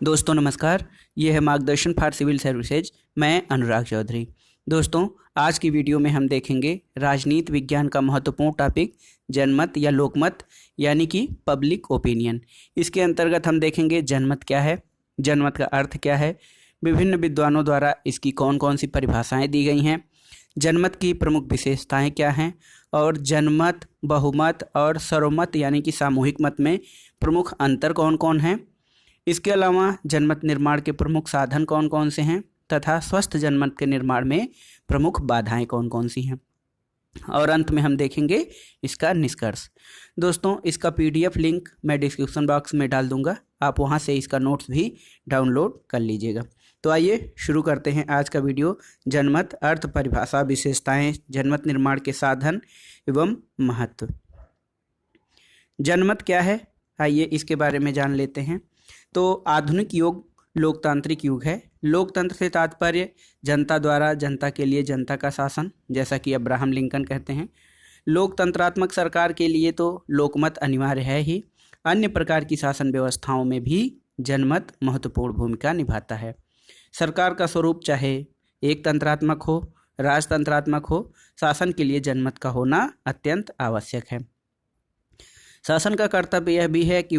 दोस्तों नमस्कार। ये है मार्गदर्शन फॉर सिविल सर्विसेज। मैं अनुराग चौधरी। दोस्तों आज की वीडियो में हम देखेंगे राजनीति विज्ञान का महत्वपूर्ण टॉपिक जनमत या लोकमत यानी कि पब्लिक ओपिनियन। इसके अंतर्गत हम देखेंगे जनमत क्या है, जनमत का अर्थ क्या है, विभिन्न विद्वानों द्वारा इसकी कौन कौन सी परिभाषाएं दी गई हैं, जनमत की प्रमुख विशेषताएं क्या हैं और जनमत, बहुमत और सर्वमत यानी कि सामूहिक मत में प्रमुख अंतर कौन कौन हैं। इसके अलावा जनमत निर्माण के प्रमुख साधन कौन कौन से हैं तथा स्वस्थ जनमत के निर्माण में प्रमुख बाधाएं कौन कौन सी हैं, और अंत में हम देखेंगे इसका निष्कर्ष। दोस्तों इसका पीडीएफ लिंक मैं डिस्क्रिप्शन बॉक्स में डाल दूंगा, आप वहां से इसका नोट्स भी डाउनलोड कर लीजिएगा। तो आइए शुरू करते हैं आज का वीडियो। जनमत, अर्थ, परिभाषा, विशेषताएं, जनमत निर्माण के साधन एवं महत्व। जनमत क्या है, आइए इसके बारे में जान लेते हैं। तो आधुनिक युग लोकतांत्रिक युग है। लोकतंत्र से तात्पर्य जनता द्वारा जनता के लिए जनता का शासन, जैसा कि अब्राहम लिंकन कहते हैं। लोकतंत्रात्मक सरकार के लिए तो लोकमत अनिवार्य है ही, अन्य प्रकार की शासन व्यवस्थाओं में भी जनमत महत्वपूर्ण भूमिका निभाता है। सरकार का स्वरूप चाहे एक तंत्रात्मक हो, राजतंत्रात्मक हो, शासन के लिए जनमत का होना अत्यंत आवश्यक है। शासन का कर्तव्य यह भी है कि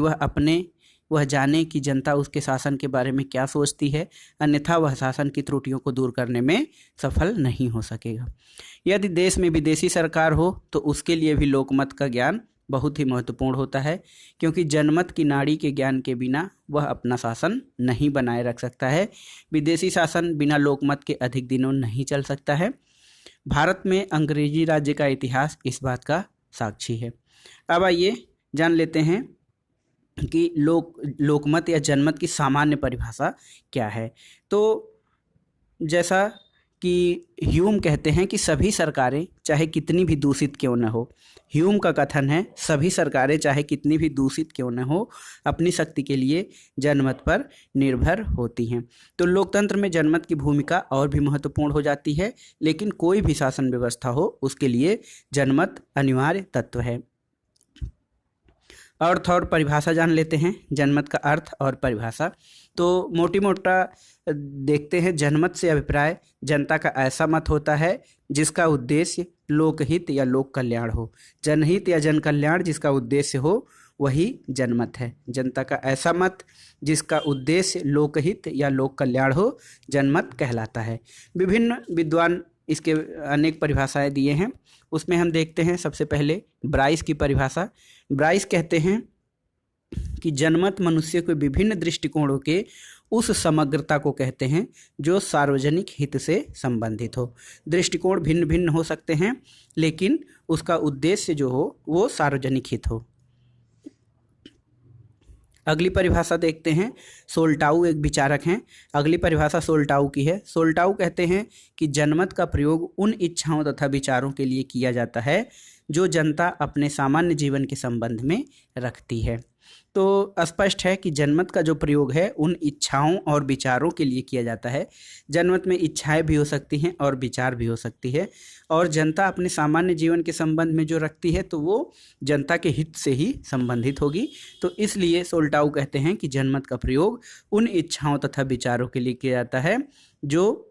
वह जाने कि जनता उसके शासन के बारे में क्या सोचती है, अन्यथा वह शासन की त्रुटियों को दूर करने में सफल नहीं हो सकेगा। यदि देश में विदेशी सरकार हो तो उसके लिए भी लोकमत का ज्ञान बहुत ही महत्वपूर्ण होता है, क्योंकि जनमत की नाड़ी के ज्ञान के बिना वह अपना शासन नहीं बनाए रख सकता है। विदेशी शासन बिना लोकमत के अधिक दिनों नहीं चल सकता है। भारत में अंग्रेजी राज्य का इतिहास इस बात का साक्षी है। अब आइए जान लेते हैं कि लोकमत या जनमत की सामान्य परिभाषा क्या है। तो जैसा कि ह्यूम कहते हैं कि सभी सरकारें चाहे कितनी भी दूषित क्यों न हो, ह्यूम का कथन है सभी सरकारें चाहे कितनी भी दूषित क्यों न हो अपनी शक्ति के लिए जनमत पर निर्भर होती हैं। तो लोकतंत्र में जनमत की भूमिका और भी महत्वपूर्ण हो जाती है, लेकिन कोई भी शासन व्यवस्था हो उसके लिए जनमत अनिवार्य तत्व है। अर्थ और परिभाषा जान लेते हैं। जनमत का अर्थ और परिभाषा तो मोटी मोटा देखते हैं। जनमत से अभिप्राय जनता का ऐसा मत होता है जिसका उद्देश्य लोकहित या लोक कल्याण हो। जनहित या जन कल्याण जिसका उद्देश्य हो वही जनमत है। जनता का ऐसा मत जिसका उद्देश्य लोकहित या लोक कल्याण हो जनमत कहलाता है। विभिन्न विद्वान इसके अनेक परिभाषाएं दिए हैं, उसमें हम देखते हैं सबसे पहले ब्राइस की परिभाषा। ब्राइस कहते हैं कि जनमत मनुष्य के विभिन्न दृष्टिकोणों के उस समग्रता को कहते हैं जो सार्वजनिक हित से संबंधित हो। दृष्टिकोण भिन्न भिन्न हो सकते हैं, लेकिन उसका उद्देश्य जो हो वो सार्वजनिक हित हो। अगली परिभाषा देखते हैं। सोल्टाउ एक विचारक हैं। अगली परिभाषा सोल्टाउ की है। सोल्टाउ कहते हैं कि जनमत का प्रयोग उन इच्छाओं तथा विचारों के लिए किया जाता है जो जनता अपने सामान्य जीवन के संबंध में रखती है। तो स्पष्ट है कि जनमत का जो प्रयोग है उन इच्छाओं और विचारों के लिए किया जाता है। जनमत में इच्छाएं भी हो सकती हैं और विचार भी हो सकती है, और जनता अपने सामान्य जीवन के संबंध में जो रखती है तो वो जनता के हित से ही संबंधित होगी। तो इसलिए सोल्टाउ कहते हैं कि जनमत का प्रयोग उन इच्छाओं तथा विचारों के लिए किया जाता है जो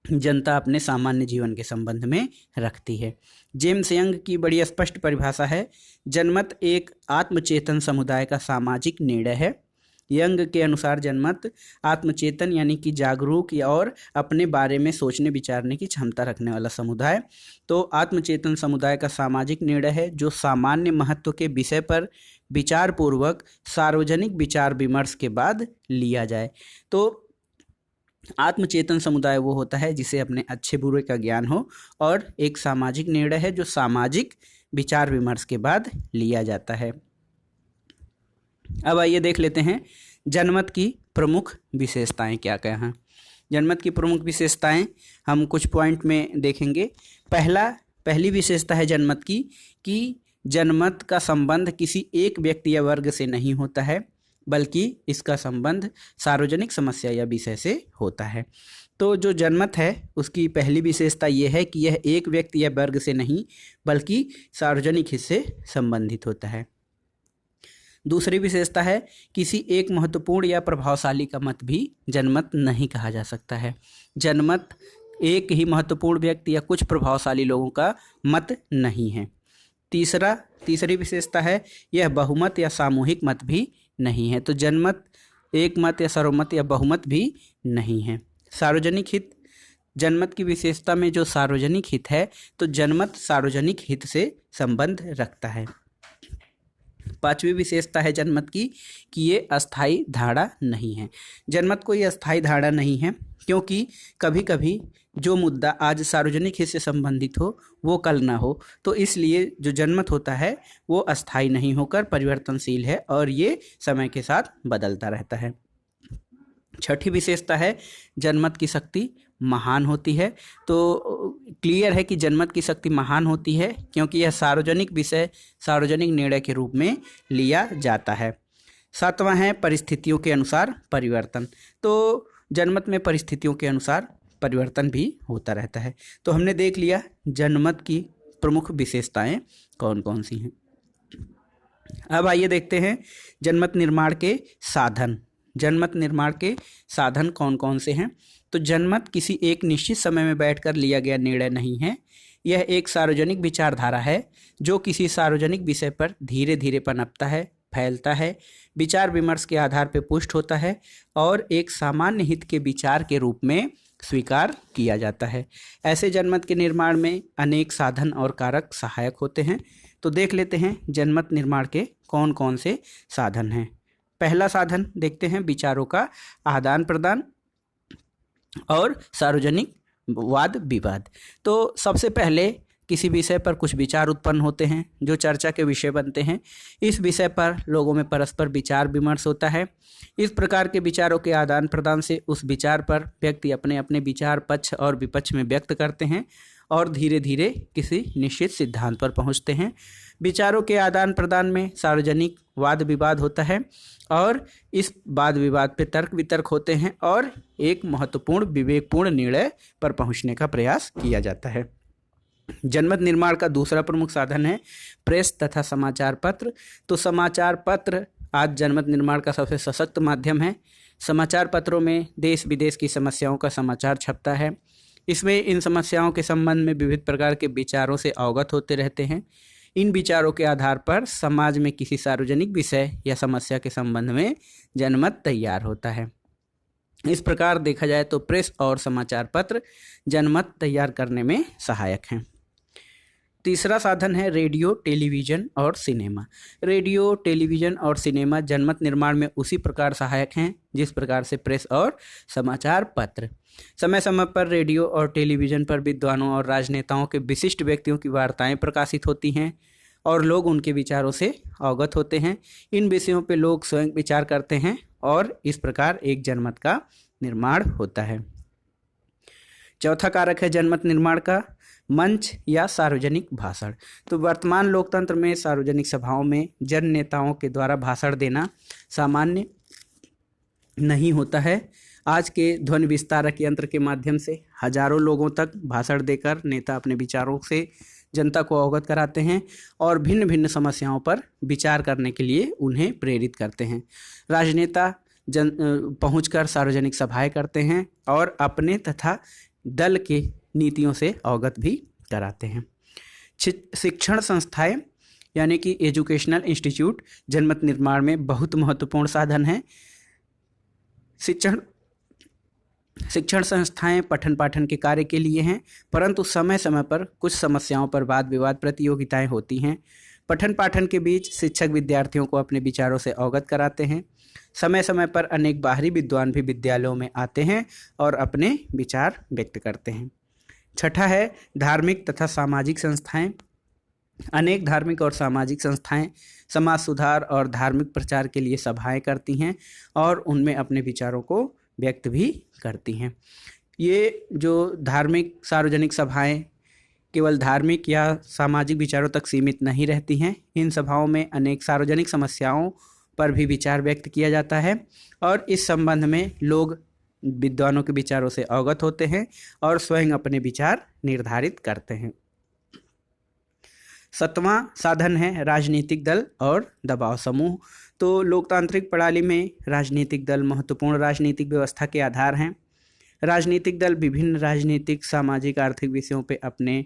जनता अपने सामान्य जीवन के संबंध में रखती है। जेम्स यंग की बड़ी स्पष्ट परिभाषा है। जनमत एक आत्मचेतन समुदाय का सामाजिक निर्णय है। यंग के अनुसार जनमत आत्मचेतन यानी कि जागरूक और अपने बारे में सोचने विचारने की क्षमता रखने वाला समुदाय। तो आत्मचेतन समुदाय का सामाजिक निर्णय है जो सामान्य महत्व के विषय पर विचार पूर्वक सार्वजनिक विचार विमर्श के बाद लिया जाए। तो आत्मचेतन समुदाय वो होता है जिसे अपने अच्छे बुरे का ज्ञान हो, और एक सामाजिक निर्णय है जो सामाजिक विचार विमर्श के बाद लिया जाता है। अब आइए देख लेते हैं जनमत की प्रमुख विशेषताएं क्या क्या हैं। जनमत की प्रमुख विशेषताएं हम कुछ पॉइंट में देखेंगे। पहली विशेषता है जनमत की कि जनमत का संबंध किसी एक व्यक्ति या वर्ग से नहीं होता है, बल्कि इसका संबंध सार्वजनिक समस्या या विषय से होता है। तो जो जनमत है उसकी पहली विशेषता ये है कि यह एक व्यक्ति या वर्ग से नहीं बल्कि सार्वजनिक हित से संबंधित होता है। दूसरी विशेषता है किसी एक महत्वपूर्ण या प्रभावशाली का मत भी जनमत नहीं कहा जा सकता है। जनमत एक ही महत्वपूर्ण व्यक्ति या कुछ प्रभावशाली लोगों का मत नहीं है। तीसरी विशेषता है यह बहुमत या सामूहिक मत भी नहीं है। तो जनमत एक मत या सर्वमत या बहुमत भी नहीं है। सार्वजनिक हित, जनमत की विशेषता में जो सार्वजनिक हित है, तो जनमत सार्वजनिक हित से संबंध रखता है। पांचवी विशेषता है जनमत की कि ये अस्थायी धारणा नहीं है। जनमत कोई अस्थायी धारणा नहीं है, क्योंकि कभी कभी जो मुद्दा आज सार्वजनिक हित से संबंधित हो वो कल ना हो, तो इसलिए जो जनमत होता है वो अस्थायी नहीं होकर परिवर्तनशील है और ये समय के साथ बदलता रहता है। छठी विशेषता है जनमत की शक्ति महान होती है। तो क्लियर है कि जनमत की शक्ति महान होती है क्योंकि यह सार्वजनिक विषय सार्वजनिक निर्णय के रूप में लिया जाता है। सातवां है परिस्थितियों के अनुसार परिवर्तन। तो जनमत में परिस्थितियों के अनुसार परिवर्तन भी होता रहता है। तो हमने देख लिया जनमत की प्रमुख विशेषताएं कौन कौन सी हैं। अब आइए देखते हैं जनमत निर्माण के साधन। जनमत निर्माण के साधन कौन कौन से हैं। तो जनमत किसी एक निश्चित समय में बैठकर लिया गया निर्णय नहीं है। यह एक सार्वजनिक विचारधारा है जो किसी सार्वजनिक विषय पर धीरे धीरे पनपता है, फैलता है, विचार विमर्श के आधार पर पुष्ट होता है और एक सामान्य हित के विचार के रूप में स्वीकार किया जाता है। ऐसे जनमत के निर्माण में अनेक साधन और कारक सहायक होते हैं। तो देख लेते हैं जनमत निर्माण के कौन कौन से साधन हैं। पहला साधन देखते हैं विचारों का आदान प्रदान और सार्वजनिक वाद विवाद। तो सबसे पहले किसी विषय पर कुछ विचार उत्पन्न होते हैं जो चर्चा के विषय बनते हैं। इस विषय पर लोगों में परस्पर विचार विमर्श होता है। इस प्रकार के विचारों के आदान प्रदान से उस विचार पर व्यक्ति अपने अपने विचार पक्ष और विपक्ष में व्यक्त करते हैं और धीरे धीरे किसी निश्चित सिद्धांत पर पहुंचते हैं। विचारों के आदान प्रदान में सार्वजनिक वाद विवाद होता है और इस वाद विवाद पे तर्क वितर्क होते हैं और एक महत्वपूर्ण विवेकपूर्ण निर्णय पर पहुंचने का प्रयास किया जाता है। जनमत निर्माण का दूसरा प्रमुख साधन है प्रेस तथा समाचार पत्र। तो समाचार पत्र आज जनमत निर्माण का सबसे सशक्त माध्यम है। समाचार पत्रों में देश विदेश की समस्याओं का समाचार छपता है। इसमें इन समस्याओं के संबंध में विविध प्रकार के विचारों से अवगत होते रहते हैं। इन विचारों के आधार पर समाज में किसी सार्वजनिक विषय या समस्या के संबंध में जनमत तैयार होता है। इस प्रकार देखा जाए तो प्रेस और समाचार पत्र जनमत तैयार करने में सहायक हैं। तीसरा साधन है रेडियो, टेलीविज़न और सिनेमा। रेडियो, टेलीविज़न और सिनेमा जनमत निर्माण में उसी प्रकार सहायक हैं जिस प्रकार से प्रेस और समाचार पत्र। समय समय पर रेडियो और टेलीविज़न पर विद्वानों और राजनेताओं के विशिष्ट व्यक्तियों की वार्ताएं प्रकाशित होती हैं और लोग उनके विचारों से अवगत होते हैं। इन विषयों पर लोग स्वयं विचार करते हैं और इस प्रकार एक जनमत का निर्माण होता है। चौथा कारक है जनमत निर्माण का मंच या सार्वजनिक भाषण। तो वर्तमान लोकतंत्र में सार्वजनिक सभाओं में जन नेताओं के द्वारा भाषण देना सामान्य नहीं होता है। आज के ध्वनि विस्तारक यंत्र के माध्यम से हजारों लोगों तक भाषण देकर नेता अपने विचारों से जनता को अवगत कराते हैं और भिन्न भिन्न समस्याओं पर विचार करने के लिए उन्हें प्रेरित करते हैं। राजनेता पहुंचकर सार्वजनिक सभाएं करते हैं और अपने तथा दल के नीतियों से अवगत भी कराते हैं। शिक्षण संस्थाएं यानी कि एजुकेशनल इंस्टीट्यूट जनमत निर्माण में बहुत महत्वपूर्ण साधन है। शिक्षण संस्थाएं पठन पाठन के कार्य के लिए हैं, परंतु समय समय पर कुछ समस्याओं पर वाद विवाद प्रतियोगिताएं होती हैं। पठन पाठन के बीच शिक्षक विद्यार्थियों को अपने विचारों से अवगत कराते हैं। समय समय पर अनेक बाहरी विद्वान भी विद्यालयों में आते हैं और अपने विचार व्यक्त करते हैं। छठा है धार्मिक तथा सामाजिक संस्थाएं। अनेक धार्मिक और सामाजिक संस्थाएं समाज सुधार और धार्मिक प्रचार के लिए सभाएं करती हैं और उनमें अपने विचारों को व्यक्त भी करती हैं। ये जो धार्मिक सार्वजनिक सभाएं केवल धार्मिक या सामाजिक विचारों तक सीमित नहीं रहती हैं। इन सभाओं में अनेक सार्वजनिक समस्याओं पर भी विचार व्यक्त किया जाता है और इस संबंध में लोग विद्वानों के विचारों से अवगत होते हैं और स्वयं अपने विचार निर्धारित करते हैं। सातवां साधन है राजनीतिक दल और दबाव समूह। तो लोकतांत्रिक प्रणाली में राजनीतिक दल महत्वपूर्ण राजनीतिक व्यवस्था के आधार हैं। राजनीतिक दल विभिन्न राजनीतिक, सामाजिक, आर्थिक विषयों पर अपने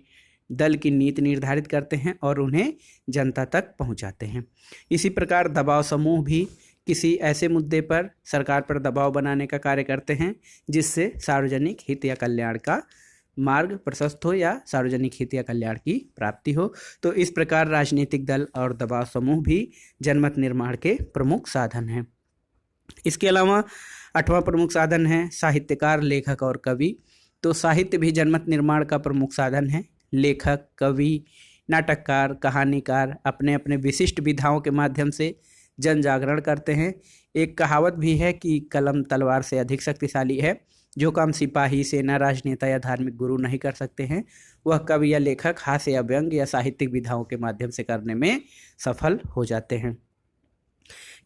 दल की नीति निर्धारित करते हैं और उन्हें जनता तक पहुंचाते हैं। इसी प्रकार दबाव समूह भी किसी ऐसे मुद्दे पर सरकार पर दबाव बनाने का कार्य करते हैं जिससे सार्वजनिक हित या कल्याण का मार्ग प्रशस्त हो या सार्वजनिक हित या कल्याण की प्राप्ति हो। तो इस प्रकार राजनीतिक दल और दबाव समूह भी जनमत निर्माण के प्रमुख साधन हैं। इसके अलावा 8वां प्रमुख साधन है साहित्यकार, लेखक और कवि। तो साहित्य भी जनमत निर्माण का प्रमुख साधन है। लेखक, कवि, नाटककार, कहानीकार अपने अपने विशिष्ट विधाओं के माध्यम से जन जागरण करते हैं। एक कहावत भी है कि कलम तलवार से अधिक शक्तिशाली है। जो काम सिपाही, सेना, राजनेता या धार्मिक गुरु नहीं कर सकते हैं वह कवि या लेखक हास्य या व्यंग्य या साहित्यिक विधाओं के माध्यम से करने में सफल हो जाते हैं।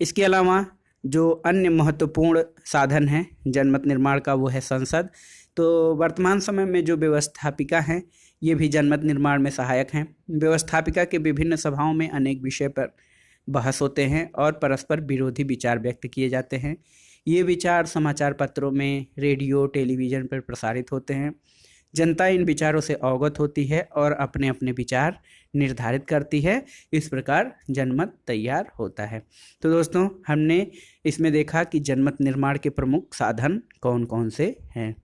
इसके अलावा जो अन्य महत्वपूर्ण साधन है जनमत निर्माण का वो है संसद। तो वर्तमान समय में जो व्यवस्थापिका हैं ये भी जनमत निर्माण में सहायक हैं। व्यवस्थापिका के विभिन्न सभाओं में अनेक विषय पर बहस होते हैं और परस्पर विरोधी विचार व्यक्त किए जाते हैं। ये विचार समाचार पत्रों में, रेडियो, टेलीविज़न पर प्रसारित होते हैं। जनता इन विचारों से अवगत होती है और अपने अपने विचार निर्धारित करती है। इस प्रकार जनमत तैयार होता है। तो दोस्तों हमने इसमें देखा कि जनमत निर्माण के प्रमुख साधन कौन कौन से हैं।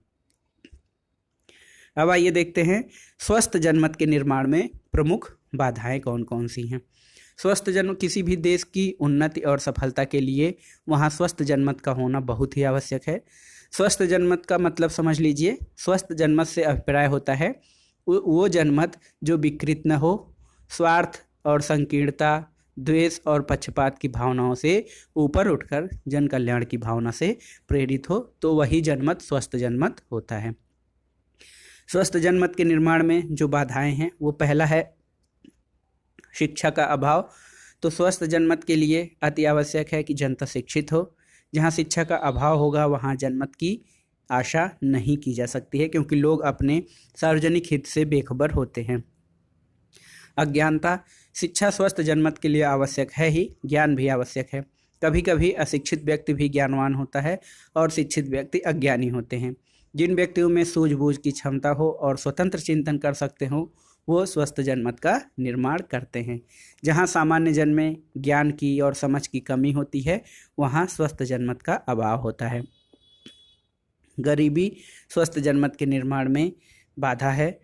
अब आइए देखते हैं स्वस्थ जनमत के निर्माण में प्रमुख बाधाएं कौन कौन सी हैं। स्वस्थ जनमत किसी भी देश की उन्नति और सफलता के लिए वहाँ स्वस्थ जनमत का होना बहुत ही आवश्यक है। स्वस्थ जनमत का मतलब समझ लीजिए। स्वस्थ जनमत से अभिप्राय होता है वो जनमत जो विकृत न हो, स्वार्थ और संकीर्णता, द्वेष और पक्षपात की भावनाओं से ऊपर उठकर जन कल्याण की भावना से प्रेरित हो, तो वही जनमत स्वस्थ जनमत होता है। स्वस्थ जनमत के निर्माण में जो बाधाएं हैं वो पहला है शिक्षा का अभाव। तो स्वस्थ जनमत के लिए अति आवश्यक है कि जनता शिक्षित हो। जहाँ शिक्षा का अभाव होगा वहाँ जनमत की आशा नहीं की जा सकती है, क्योंकि लोग अपने सार्वजनिक हित से बेखबर होते हैं। अज्ञानता, शिक्षा स्वस्थ जनमत के लिए आवश्यक है ही, ज्ञान भी आवश्यक है। कभी कभी अशिक्षित व्यक्ति भी ज्ञानवान होता है और शिक्षित व्यक्ति अज्ञानी होते हैं। जिन व्यक्तियों में सूझबूझ की क्षमता हो और स्वतंत्र चिंतन कर सकते हो वो स्वस्थ जनमत का निर्माण करते हैं। जहाँ सामान्य जन में ज्ञान की और समझ की कमी होती है वहाँ स्वस्थ जनमत का अभाव होता है। गरीबी स्वस्थ जनमत के निर्माण में बाधा है।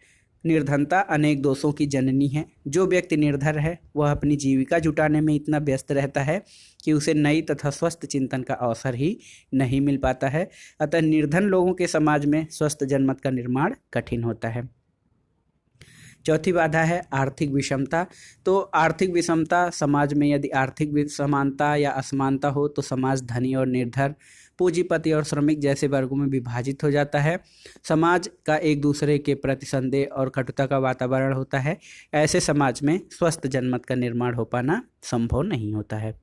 निर्धनता अनेक दोषों की जननी है। जो व्यक्ति निर्धन है वह अपनी जीविका जुटाने में इतना व्यस्त रहता है कि उसे नई तथा स्वस्थ चिंतन का अवसर ही नहीं मिल पाता है। अतः निर्धन लोगों के समाज में स्वस्थ जनमत का निर्माण कठिन होता है। चौथी बाधा है आर्थिक विषमता। तो आर्थिक विषमता समाज में यदि आर्थिक समानता या असमानता हो तो समाज धनी और निर्धन, पूंजीपति और श्रमिक जैसे वर्गों में विभाजित हो जाता है। समाज का एक दूसरे के प्रति संदेह और कटुता का वातावरण होता है। ऐसे समाज में स्वस्थ जनमत का निर्माण हो पाना संभव नहीं होता है।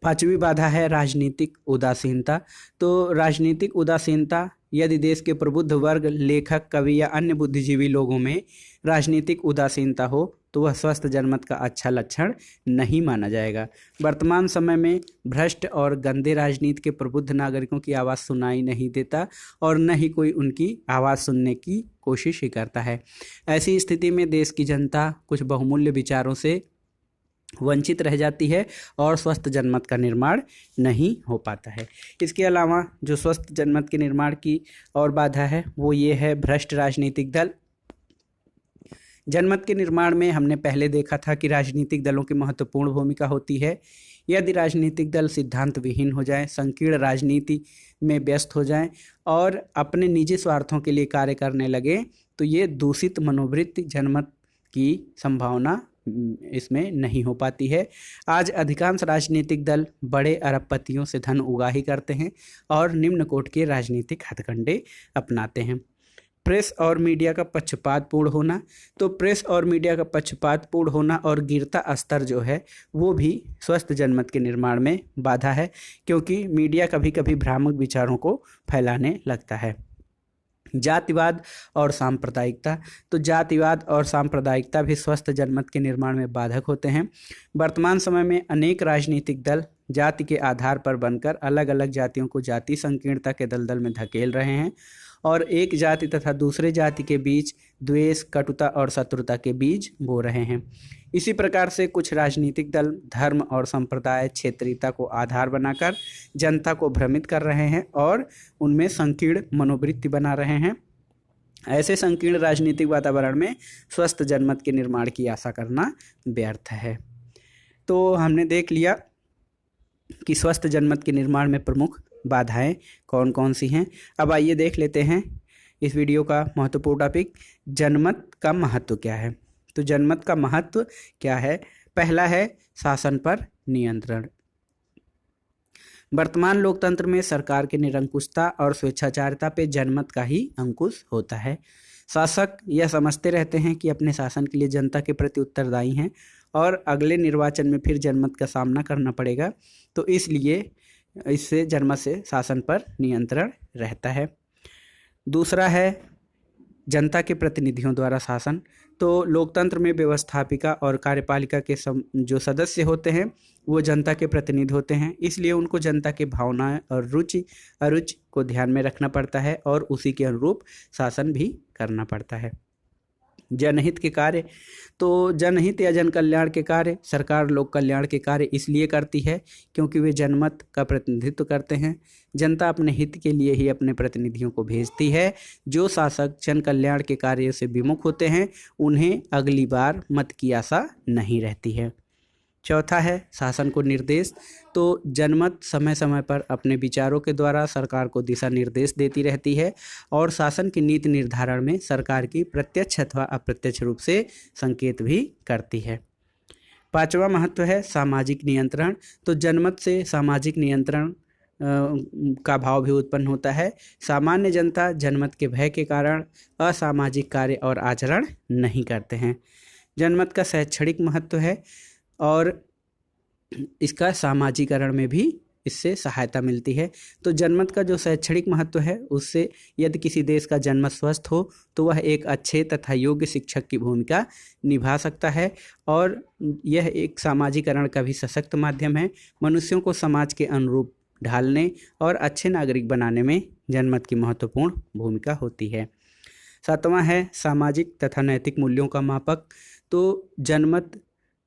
पांचवी बाधा है राजनीतिक उदासीनता। तो राजनीतिक उदासीनता यदि देश के प्रबुद्ध वर्ग, लेखक, कवि या अन्य बुद्धिजीवी लोगों में राजनीतिक उदासीनता हो तो वह स्वस्थ जनमत का अच्छा लक्षण नहीं माना जाएगा। वर्तमान समय में भ्रष्ट और गंदे राजनीति के प्रबुद्ध नागरिकों की आवाज़ सुनाई नहीं देता और न ही कोई उनकी आवाज़ सुनने की कोशिश ही करता है। ऐसी स्थिति में देश की जनता कुछ बहुमूल्य विचारों से वंचित रह जाती है और स्वस्थ जनमत का निर्माण नहीं हो पाता है। इसके अलावा जो स्वस्थ जनमत के निर्माण की और बाधा है वो ये है भ्रष्ट राजनीतिक दल। जनमत के निर्माण में हमने पहले देखा था कि राजनीतिक दलों की महत्वपूर्ण भूमिका होती है। यदि राजनीतिक दल सिद्धांत विहीन हो जाएं, संकीर्ण राजनीति में व्यस्त हो जाएं और अपने निजी स्वार्थों के लिए कार्य करने लगे तो ये दूषित मनोवृत्ति जनमत की संभावना इसमें नहीं हो पाती है। आज अधिकांश राजनीतिक दल बड़े अरबपतियों से धन उगाही करते हैं और निम्न कोटि के राजनीतिक हथकंडे अपनाते हैं। प्रेस और मीडिया का पक्षपातपूर्ण होना। तो प्रेस और मीडिया का पक्षपातपूर्ण होना और गिरता स्तर जो है वो भी स्वस्थ जनमत के निर्माण में बाधा है, क्योंकि मीडिया कभी कभी भ्रामक विचारों को फैलाने लगता है। जातिवाद और सांप्रदायिकता। तो जातिवाद और सांप्रदायिकता भी स्वस्थ जनमत के निर्माण में बाधक होते हैं। वर्तमान समय में अनेक राजनीतिक दल जाति के आधार पर बनकर अलग अलग जातियों को जाति संकीर्णता के दलदल में धकेल रहे हैं और एक जाति तथा दूसरे जाति के बीच द्वेष, कटुता और शत्रुता के बीज बो रहे हैं। इसी प्रकार से कुछ राजनीतिक दल धर्म और संप्रदाय, क्षेत्रीयता को आधार बनाकर जनता को भ्रमित कर रहे हैं और उनमें संकीर्ण मनोवृत्ति बना रहे हैं। ऐसे संकीर्ण राजनीतिक वातावरण में स्वस्थ जनमत के निर्माण की आशा करना व्यर्थ है। तो हमने देख लिया कि स्वस्थ जनमत के निर्माण में प्रमुख बाधाएं कौन कौन सी हैं। अब आइए देख लेते हैं इस वीडियो का महत्वपूर्ण टॉपिक, जनमत का महत्व क्या है। तो जनमत का महत्व क्या है? पहला है शासन पर नियंत्रण। वर्तमान लोकतंत्र में सरकार की निरंकुशता और स्वेच्छाचारिता पे जनमत का ही अंकुश होता है। शासक यह समझते रहते हैं कि अपने शासन के लिए जनता के प्रति उत्तरदायी हैं और अगले निर्वाचन में फिर जनमत का सामना करना पड़ेगा, तो इसलिए इससे जनमत से शासन पर नियंत्रण रहता है। दूसरा है जनता के प्रतिनिधियों द्वारा शासन। तो लोकतंत्र में व्यवस्थापिका और कार्यपालिका के जो सदस्य होते हैं वो जनता के प्रतिनिधि होते हैं, इसलिए उनको जनता की भावनाएं और रुचि अरुचि को ध्यान में रखना पड़ता है और उसी के अनुरूप शासन भी करना पड़ता है। जनहित के कार्य। तो जनहित या जन कल्याण के कार्य सरकार लोक कल्याण के कार्य इसलिए करती है क्योंकि वे जनमत का प्रतिनिधित्व करते हैं। जनता अपने हित के लिए ही अपने प्रतिनिधियों को भेजती है। जो शासक जन कल्याण के कार्य से विमुख होते हैं उन्हें अगली बार मत की आशा नहीं रहती है। चौथा है शासन को निर्देश। तो जनमत समय समय पर अपने विचारों के द्वारा सरकार को दिशा निर्देश देती रहती है और शासन की नीति निर्धारण में सरकार की प्रत्यक्ष अथवा अप्रत्यक्ष रूप से संकेत भी करती है। पांचवा महत्व है सामाजिक नियंत्रण। तो जनमत से सामाजिक नियंत्रण का भाव भी उत्पन्न होता है। सामान्य जनता जनमत के भय के कारण असामाजिक कार्य और आचरण नहीं करते हैं। जनमत का शैक्षणिक महत्व है और इसका सामाजिकरण में भी इससे सहायता मिलती है। तो जनमत का जो शैक्षणिक महत्व है उससे यदि किसी देश का जनमत स्वस्थ हो तो वह एक अच्छे तथा योग्य शिक्षक की भूमिका निभा सकता है और यह एक सामाजिकरण का भी सशक्त माध्यम है। मनुष्यों को समाज के अनुरूप ढालने और अच्छे नागरिक बनाने में जनमत की महत्वपूर्ण भूमिका होती है। सातवां है सामाजिक तथा नैतिक मूल्यों का मापक। तो जनमत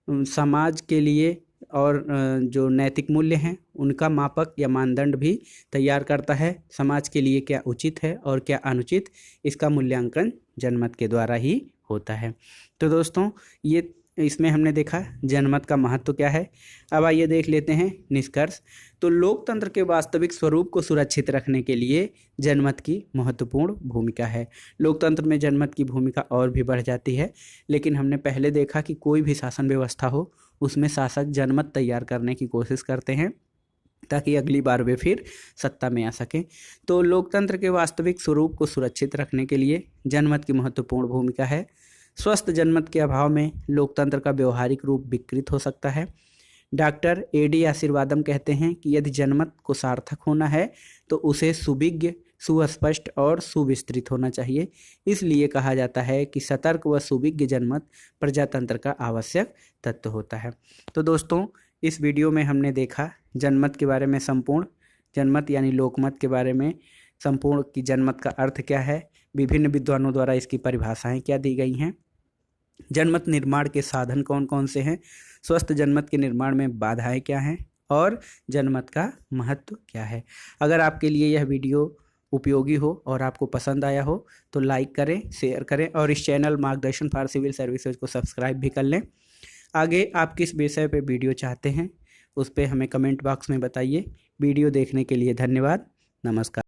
समाज के लिए और जो नैतिक मूल्य हैं उनका मापक या मानदंड भी तैयार करता है। समाज के लिए क्या उचित है और क्या अनुचित, इसका मूल्यांकन जनमत के द्वारा ही होता है। तो दोस्तों ये इसमें हमने देखा जनमत का महत्व क्या है। अब आइए देख लेते हैं निष्कर्ष। तो लोकतंत्र के वास्तविक स्वरूप को सुरक्षित रखने के लिए जनमत की महत्वपूर्ण भूमिका है। लोकतंत्र में जनमत की भूमिका और भी बढ़ जाती है, लेकिन हमने पहले देखा कि कोई भी शासन व्यवस्था हो उसमें शासक जनमत तैयार करने की कोशिश करते हैं ताकि अगली बार वे फिर सत्ता में आ सकें। तो लोकतंत्र के वास्तविक स्वरूप को सुरक्षित रखने के लिए जनमत की महत्वपूर्ण भूमिका है। स्वस्थ जनमत के अभाव में लोकतंत्र का व्यवहारिक रूप विकृत हो सकता है। Doctor AD. आशीर्वादम कहते हैं कि यदि जनमत को सार्थक होना है तो उसे सुविज्ञ, सुस्पष्ट और सुविस्तृत होना चाहिए। इसलिए कहा जाता है कि सतर्क व सुविज्ञ जनमत प्रजातंत्र का आवश्यक तत्व होता है। तो दोस्तों इस वीडियो में हमने देखा जनमत के बारे में संपूर्ण, जनमत यानी लोकमत के बारे में संपूर्ण कि जनमत का अर्थ क्या है, विभिन्न विद्वानों द्वारा इसकी परिभाषाएं क्या दी गई हैं, जनमत निर्माण के साधन कौन कौन से हैं, स्वस्थ जनमत के निर्माण में बाधाएं क्या हैं और जनमत का महत्व क्या है। अगर आपके लिए यह वीडियो उपयोगी हो और आपको पसंद आया हो तो लाइक करें, शेयर करें और इस चैनल मार्गदर्शन फॉर सिविल सर्विसेज को सब्सक्राइब भी कर लें। आगे आप किस विषय पे वीडियो चाहते हैं उस पर हमें कमेंट बॉक्स में बताइए। वीडियो देखने के लिए धन्यवाद। नमस्कार।